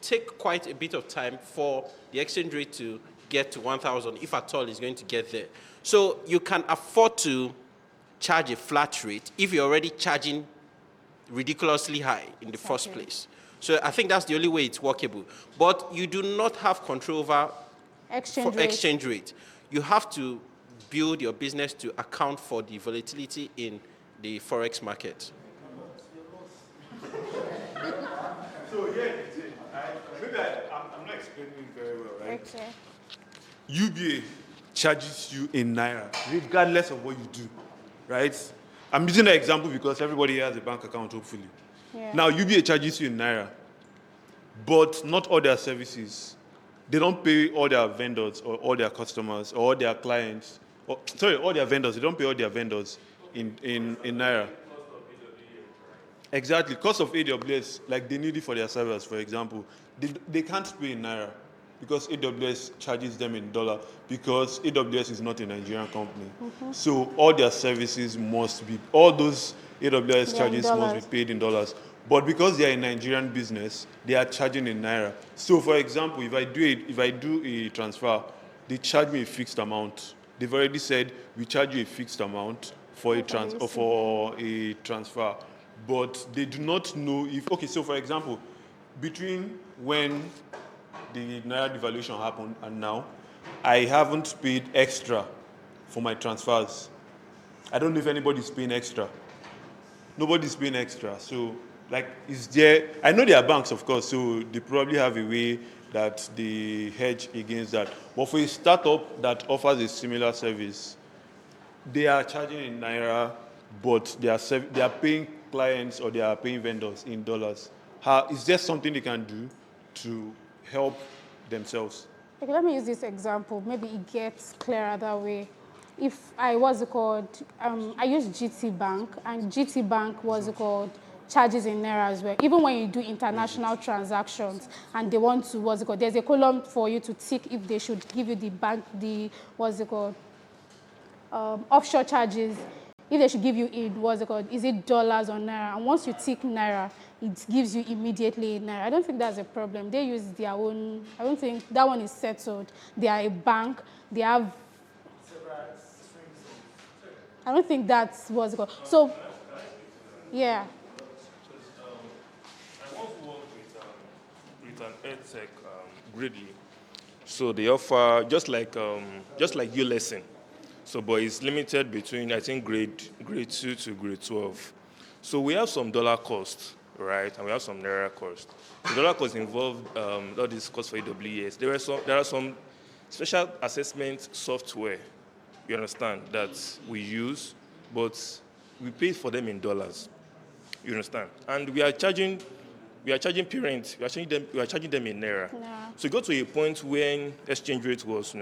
take quite a bit of time for the exchange rate to get to 1,000, if at all it's going to get there. So you can afford to charge a flat rate if you're already charging ridiculously high in the first place. So I think that's the only way it's workable. But you do not have control over Exchange for rate. exchange rate. You have to build your business to account for the volatility in the forex market. So here, maybe I'm not explaining it very well, right? Okay. UBA charges you in naira, regardless of what you do, right? I'm using that example because everybody has a bank account, hopefully. Yeah. Now, UBA charges you in naira, but not all their services. They don't pay all their vendors or all their customers or all their clients. All their vendors. They don't pay all their vendors in naira. Exactly. Cost of AWS, like they need it for their servers, for example. They can't pay in naira because AWS charges them in dollar because AWS is not a Nigerian company. So all their services must be, all those AWS Yeah, in charges must dollars. be paid in dollars. But because they are a Nigerian business, they are charging in naira. So for example, if I do a transfer, they charge me a fixed amount. They've already said we charge you a fixed amount for a transfer. But they do not know if, okay, so for example, between when the naira devaluation happened and now, I haven't paid extra for my transfers. I don't know if anybody's paying extra. Nobody's paying extra. So, like, is there, I know there are banks, of course, so they probably have a way that they hedge against that. But for a startup that offers a similar service, they are charging in naira, but they are paying clients or they are paying vendors in dollars. Is there something they can do to help themselves? Okay, let me use this example. Maybe it gets clearer that way. If I I use GT Bank, and GT Bank charges in naira as well. Even when you do international transactions, and they want to there's a column for you to tick if they should give you offshore charges. If they should give you is it dollars or naira? And once you tick naira, it gives you immediately in naira. I don't think that's a problem. They use their own, I don't think that one is settled. They are a bank, they have, I don't think that's So, yeah. I once worked with an edtech greatly. So they offer just like your lesson. So, but it's limited between I think grade 2 to grade 12. So we have some dollar cost, right, and we have some naira cost. The dollar cost involved all these costs for AWS. There are some special assessment software, you understand, that we use, but we pay for them in dollars. You understand? And we are charging parents, we are charging them in naira. Yeah. So it got to a point when exchange rate was,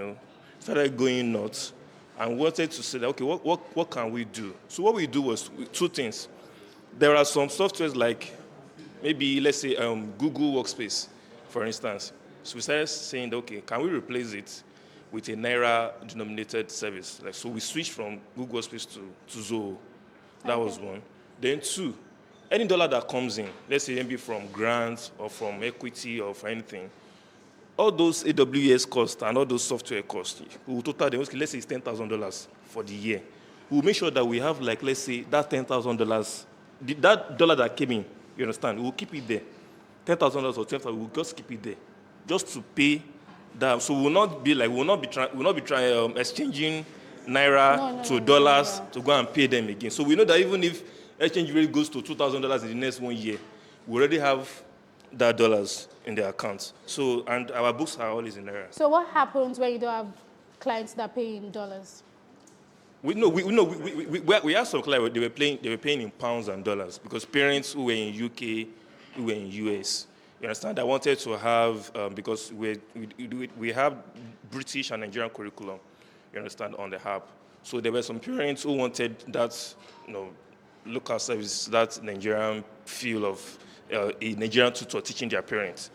started going nuts, and wanted to say that, okay, what can we do? So what we do was two things. There are some softwares like maybe, let's say, Google Workspace, for instance. So we started saying, okay, can we replace it with a naira-denominated service? So we switched from Google Workspace to Zoho. That was one. Then two, any dollar that comes in, let's say maybe from grants or from equity or for anything, all those AWS costs and all those software costs, we will total them. Let's say it's $10,000 for the year. We'll make sure that we have, let's say, that $10,000, that dollar that came in, you understand? We'll keep it there. $10,000 or $10,000, we'll just keep it there, just to pay that. So we'll not be trying exchanging naira to dollars to go and pay them again. So we know that even if exchange rate goes to $2,000 in the next 1 year, we already have that dollars in their accounts. So, and our books are always in naira. So what happens when you don't have clients that pay in dollars? We have some clients, they were paying in pounds and dollars because parents who were in UK, who were in US, you understand, I wanted to have, because we have British and Nigerian curriculum, you understand, on the app. So there were some parents who wanted that, local service, that Nigerian feel of a Nigerian tutor teaching their parents,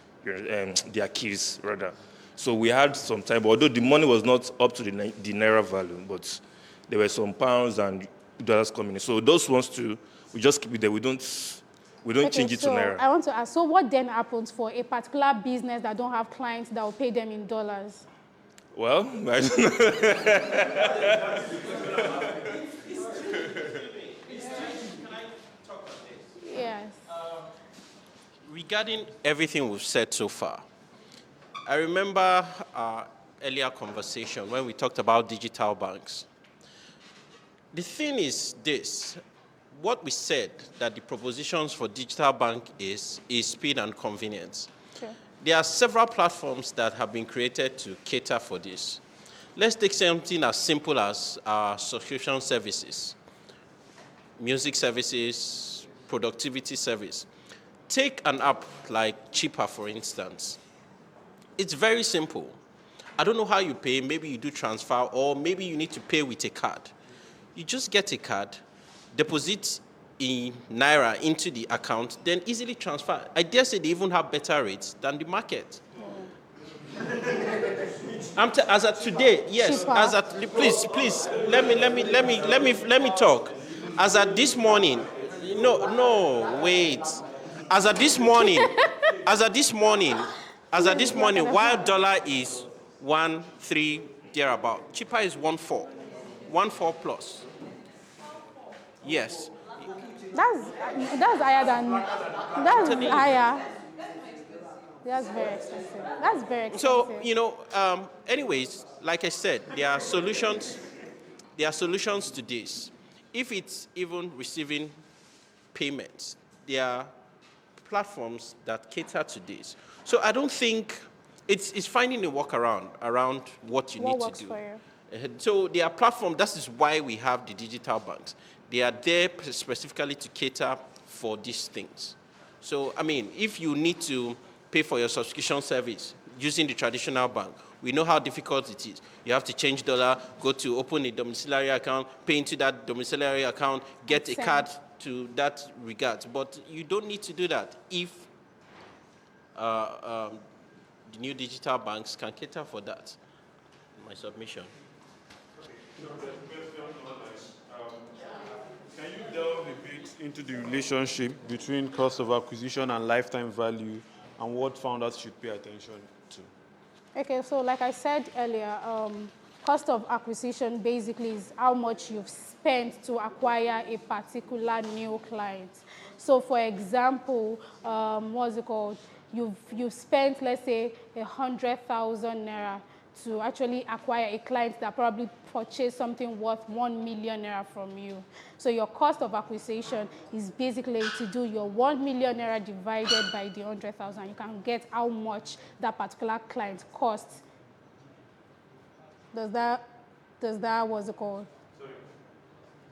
their kids, rather. So we had some time, although the money was not up to the naira value, but there were some pounds and dollars coming in. So those ones too, we just keep it there. We don't change it to naira. I want to ask, so what then happens for a particular business that don't have clients that will pay them in dollars? Well, I don't know. Yes. Regarding everything we've said so far, I remember earlier conversation when we talked about digital banks. The thing is this. What we said that the propositions for digital bank is speed and convenience. Sure. There are several platforms that have been created to cater for this. Let's take something as simple as subscription services, music services, productivity service. Take an app like Cheaper, for instance. It's very simple. I don't know how you pay. Maybe you do transfer, or maybe you need to pay with a card. You just get a card, deposit in Naira into the account, then easily transfer. I dare say they even have better rates than the market. As of today, yes. Cheaper. As at please, let me talk. As at this morning, no, wait. As at this morning, while dollar is 1.3 thereabout, cheaper is 1.4, 1.4 plus. Yes. That's higher than, that's higher. That's very expensive. That's very expensive. So, anyways, like I said, there are solutions to this. If it's even receiving payments, there are platforms that cater to this. So I don't think it's finding a workaround around what you need to works do. for you? So there are platforms, that is why we have the digital banks. They are there specifically to cater for these things. So, I mean, if you need to pay for your subscription service using the traditional bank, we know how difficult it is. You have to change dollar, go to open a domiciliary account, pay into that domiciliary account, get a card to that regard. But you don't need to do that if the new digital banks can cater for that. My submission. Can you delve a bit into the relationship between cost of acquisition and lifetime value, and what founders should pay attention to? Okay, so like I said earlier, cost of acquisition basically is how much you've spent to acquire a particular new client. So for example, what's it called? You've spent, let's say, 100,000 naira to actually acquire a client that probably purchased something worth 1 million naira from you. So your cost of acquisition is basically to do your 1 million naira divided by the 100,000. You can get how much that particular client costs. Does that what's it called? Sorry,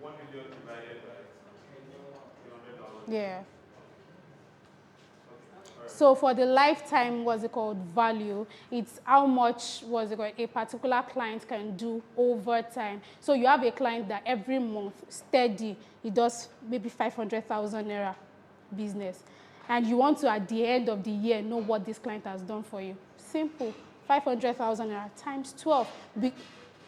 1 million divided by 300,000. Yeah. So for the lifetime, what's it called, value, it's how much, a particular client can do over time. So you have a client that every month, steady, he does maybe 500,000 naira business. And you want to, at the end of the year, know what this client has done for you. Simple. 500,000 naira times 12.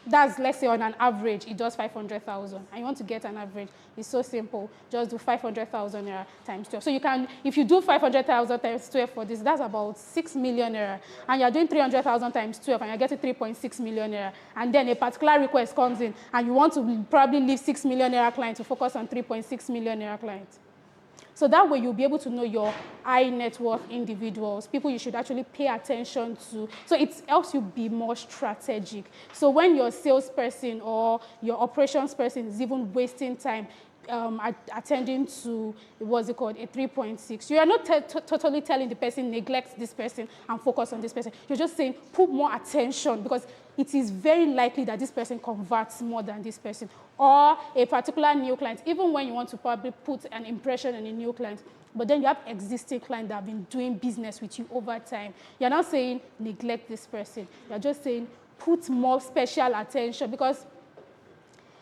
That's, let's say, on an average, it does 500,000. And you want to get an average. It's so simple. Just do 500,000 naira times 12. So you can, if you do 500,000 times 12 for this, that's about 6 million naira. And you're doing 300,000 times 12, and you're getting 3.6 million naira. And then a particular request comes in, and you want to probably leave 6 million naira client to focus on 3.6 million naira client. So that way you'll be able to know your high net worth individuals, people you should actually pay attention to. So it helps you be more strategic. So when your salesperson or your operations person is even wasting time attending to, a 3.6, you are not totally telling the person, neglect this person and focus on this person. You're just saying, put more attention, because it is very likely that this person converts more than this person. Or a particular new client, even when you want to probably put an impression on a new client, but then you have existing clients that have been doing business with you over time. You're not saying, neglect this person. You're just saying, put more special attention, because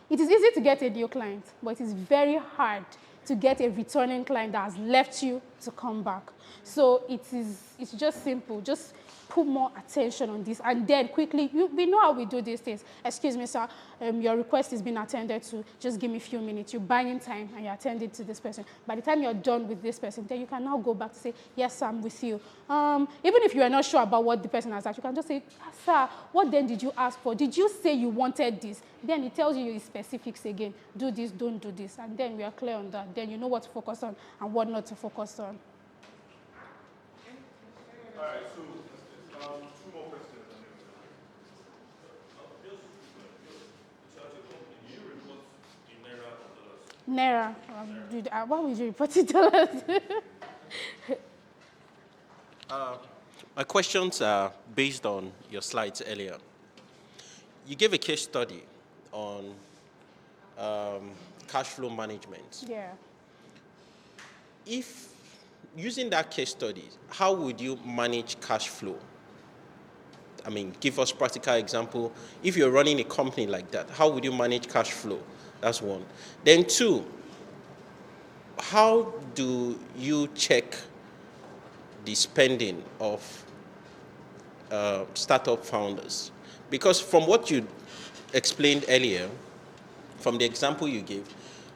it is easy to get a new client, but it is very hard to get a returning client that has left you to come back. So it's just simple. Just put more attention on this, and then quickly, we know how we do these things. Excuse me, sir, your request is being attended to. Just give me a few minutes. You're buying time, and you attend it to this person. By the time you're done with this person, then you can now go back to say, yes, sir, I'm with you. Even if you are not sure about what the person has asked, you can just say, sir, what then did you ask for? Did you say you wanted this? Then it tells you specifics again. Do this, don't do this. And then we are clear on that. Then you know what to focus on and what not to focus on. All right, so two more questions. Naira. Why would you report it dollars? My questions are based on your slides earlier. You gave a case study on cash flow management. Yeah. If using that case study, how would you manage cash flow? I mean, give us practical example. If you're running a company like that, how would you manage cash flow? That's one. Then two, how do you check the spending of startup founders? Because from what you explained earlier, from the example you gave,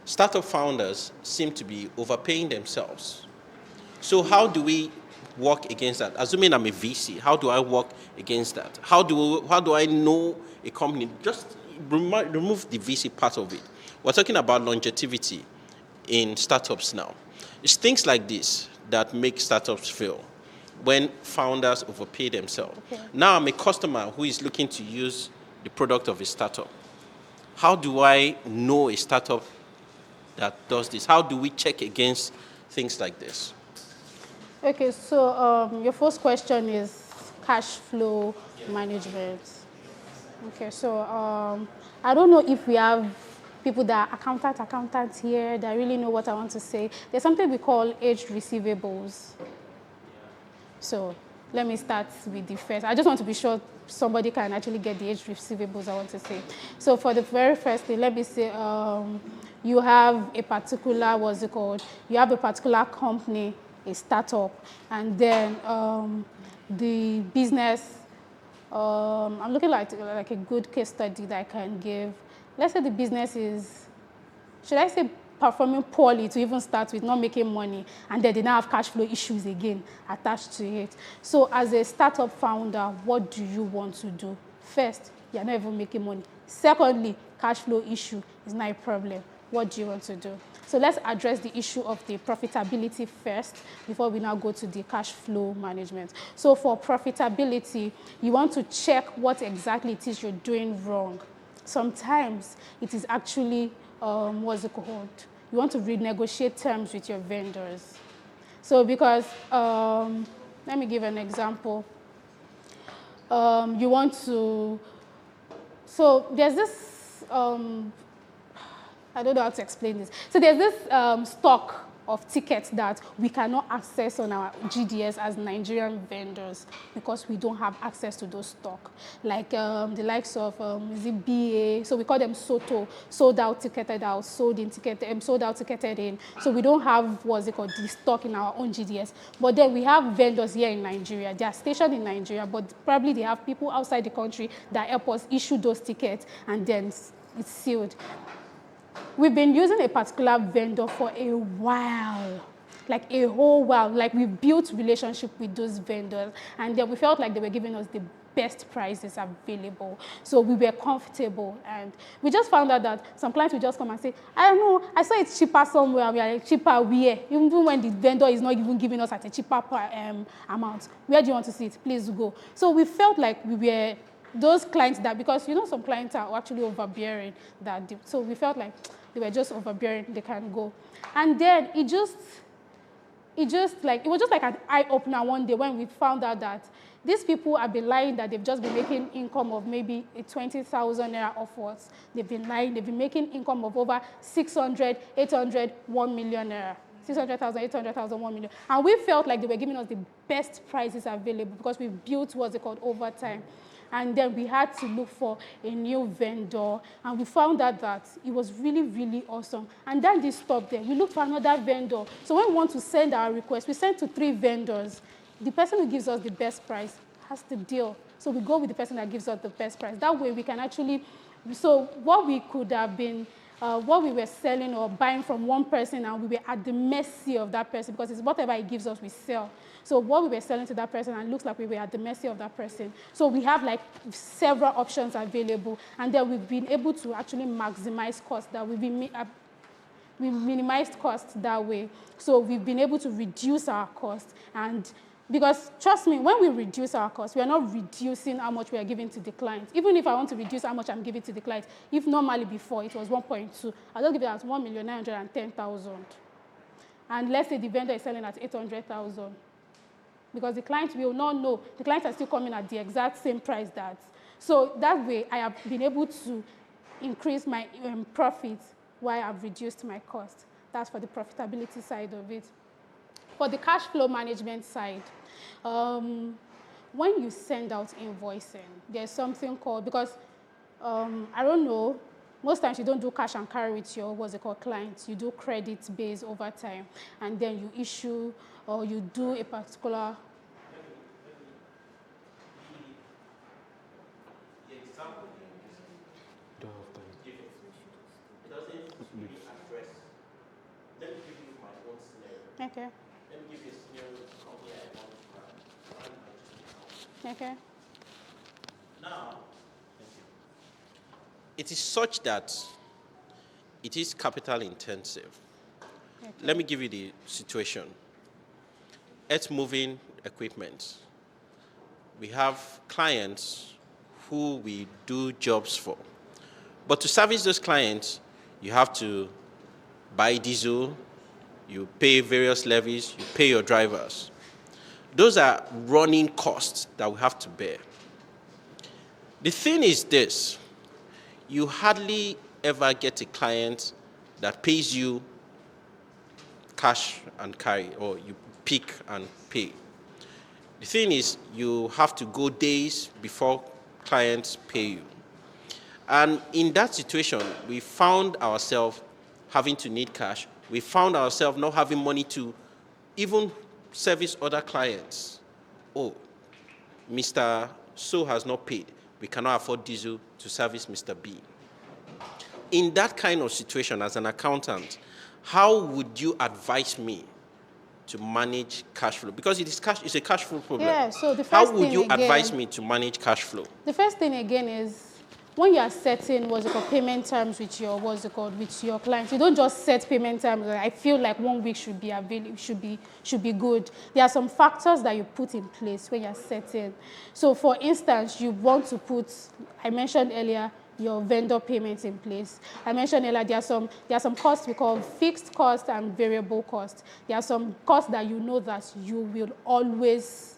startup founders seem to be overpaying themselves. So how do we work against that? Assuming I'm a VC, how do I work against that? How do I know a company? Just remove the VC part of it. We're talking about longevity in startups now. It's things like this that make startups fail when founders overpay themselves. Okay. Now I'm a customer who is looking to use the product of a startup. How do I know a startup that does this? How do we check against things like this? Okay, so your first question is cash flow management. Okay, so I don't know if we have people that are accountants here that really know what I want to say. There's something we call aged receivables. So let me start with the first. I just want to be sure somebody can actually get the aged receivables I want to say. So for the very first thing, let me say you have a particular, you have a particular company, a startup, and then the business, I'm looking like a good case study that I can give. Let's say the business is, should I say performing poorly to even start with, not making money, and then they now have cash flow issues again attached to it. So as a startup founder, what do you want to do? First, you're not even making money. Secondly, cash flow issue is not a problem. What do you want to do? So let's address the issue of the profitability first before we now go to the cash flow management. So for profitability, you want to check what exactly it is you're doing wrong. Sometimes it is actually, you want to renegotiate terms with your vendors. So because, let me give an example. You want to, so there's this, I don't know how to explain this. So there's this stock of tickets that we cannot access on our GDS as Nigerian vendors because we don't have access to those stock. Like the likes of, is it BA? So we call them SOTO, sold out, ticketed out, sold out, ticketed in. So we don't have, the stock in our own GDS. But then we have vendors here in Nigeria. They are stationed in Nigeria, but probably they have people outside the country that help us issue those tickets, and then it's sealed. We've been using a particular vendor for a while, like a whole while. Like we built relationship with those vendors, and then we felt like they were giving us the best prices available. So we were comfortable, and we just found out that some clients will just come and say, I don't know, I saw it cheaper somewhere. We are like, cheaper where? Even when the vendor is not even giving us at a cheaper amount. Where do you want to see it? Please go. So we felt like we were those clients that, because some clients are actually overbearing, so we felt like they were just overbearing, they can go. And then it was just like an eye-opener one day when we found out that these people have been lying that they've just been making income of maybe 20,000 naira upwards. They've been lying, they've been making income of over 600, 800, 1 million naira. 600,000, 800,000, 1 million. And we felt like they were giving us the best prices available because we built over time. And then we had to look for a new vendor, and we found out that it was really, really awesome. And then they stopped there. We looked for another vendor. So when we want to send our request, we send to 3 vendors. The person who gives us the best price has the deal. So we go with the person that gives us the best price. That way we can actually, so what we could have been, what we were selling or buying from one person, and we were at the mercy of that person, because it's whatever he gives us, we sell. So what we were selling to that person, and it looks like we were at the mercy of that person. So we have like several options available, and then we've been able to actually maximize costs, that we minimized costs that way. So we've been able to reduce our costs, and Because trust me, when we reduce our costs, we are not reducing how much we are giving to the client. Even if I want to reduce how much I'm giving to the client, if normally before it was 1.2, I'll just give it as 1,910,000. And let's say the vendor is selling at 800,000. Because the client will not know. The clients are still coming at the exact same price that. So that way, I have been able to increase my profits while I've reduced my cost. That's for the profitability side of it. For the cash flow management side, when you send out invoicing, there's something called, because I don't know, most times you don't do cash and carry with your, clients. You do credit based over time, and then you issue or you do a particular. Don't have time. It doesn't really address. Let me give you my own scenario. Okay. Let me give you a scenario of the company I want to run. Okay. Now, it is such that it is capital intensive. Okay. Let me give you the situation. Earth moving equipment. We have clients who we do jobs for. But to service those clients, you have to buy diesel, you pay various levies, you pay your drivers. Those are running costs that we have to bear. The thing is this, you hardly ever get a client that pays you cash and carry, or you pick and pay. The thing is, you have to go days before clients pay you. And in that situation, we found ourselves having to need cash. We found ourselves not having money to even service other clients. Oh, Mr. So has not paid. We cannot afford diesel to service Mr. B. In that kind of situation, as an accountant, how would you advise me to manage cash flow? Because it's a cash flow problem. Yeah, so the how first would thing you again, advise me to manage cash flow? The first thing again is when you are setting payment terms with your with your clients, you don't just set payment terms. I feel like 1 week should be available, should be good. There are some factors that you put in place when you are setting. So for instance, you want to put, I mentioned earlier, your vendor payments in place. I mentioned earlier there are some costs we call fixed costs and variable costs. There are some costs that you know that you will always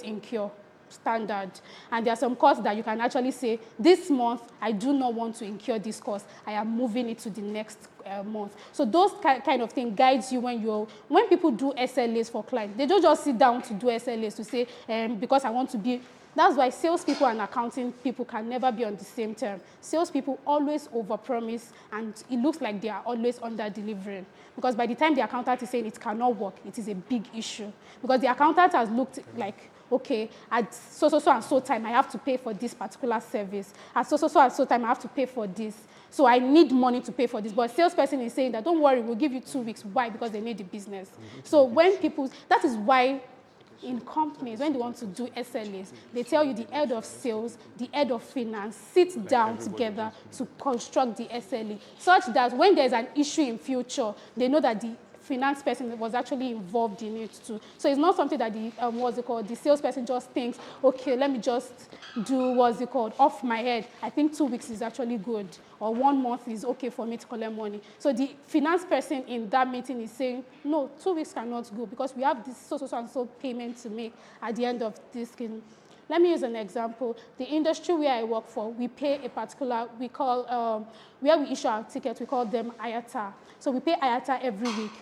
incur, standard. And there are some costs that you can actually say, this month, I do not want to incur this cost. I am moving it to the next month. So those kind of thing guides you when people do SLAs for clients. They don't just sit down to do SLAs to say, because I want to be. That's why salespeople and accounting people can never be on the same term. Salespeople always overpromise, and it looks like they are always under-delivering. Because by the time the accountant is saying it cannot work, it is a big issue. Because the accountant has looked like, okay, at so and so time, I have to pay for this particular service. At so and so time, I have to pay for this. So I need money to pay for this. But a salesperson is saying that, don't worry, we'll give you 2 weeks. Why? Because they need the business. So when that is why in companies, when they want to do SLAs, they tell you the head of sales, the head of finance, sit down together to construct the SLA, such that when there's an issue in future, they know that the finance person was actually involved in it too. So it's not something that the salesperson just thinks, okay, let me just do, off my head. I think 2 weeks is actually good, or 1 month is okay for me to collect money. So the finance person in that meeting is saying, no, 2 weeks cannot go because we have this so payment to make at the end of this thing. Let me use an example. The industry where I work for, we pay a particular, where we issue our tickets, we call them IATA. So we pay IATA every week.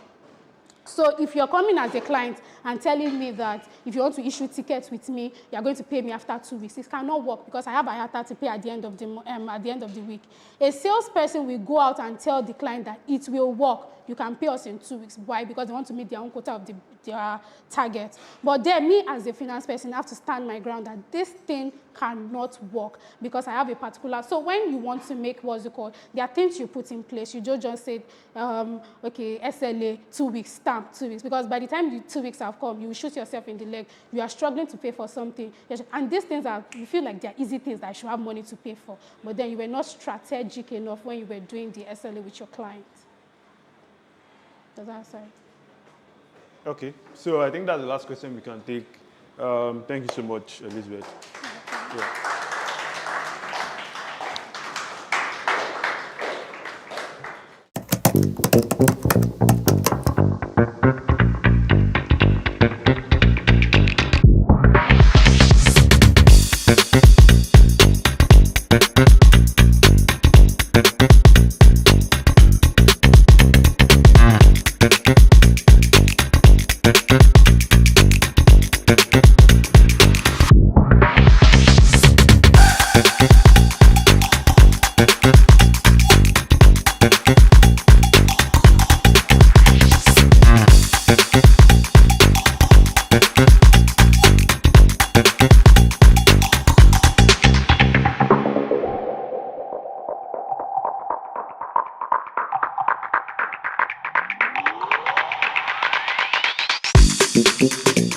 So if you're coming as a client and telling me that if you want to issue tickets with me, you're going to pay me after 2 weeks, it cannot work because I have IATA to pay at the end of the week. A salesperson will go out and tell the client that it will work. You can pay us in 2 weeks. Why? Because they want to meet their own quota of their target. But then me as a finance person have to stand my ground that this thing cannot work because I have a particular. So when you want to make there are things you put in place. You don't just say, okay, SLA, 2 weeks, stamp 2 weeks. Because by the time the 2 weeks have come, you shoot yourself in the leg. You are struggling to pay for something. And these things you feel like they're easy things that I should have money to pay for. But then you were not strategic enough when you were doing the SLA with your client. Does that answer it? Okay, so I think that's the last question we can take. Thank you so much, Elizabeth. Yeah. Thank you.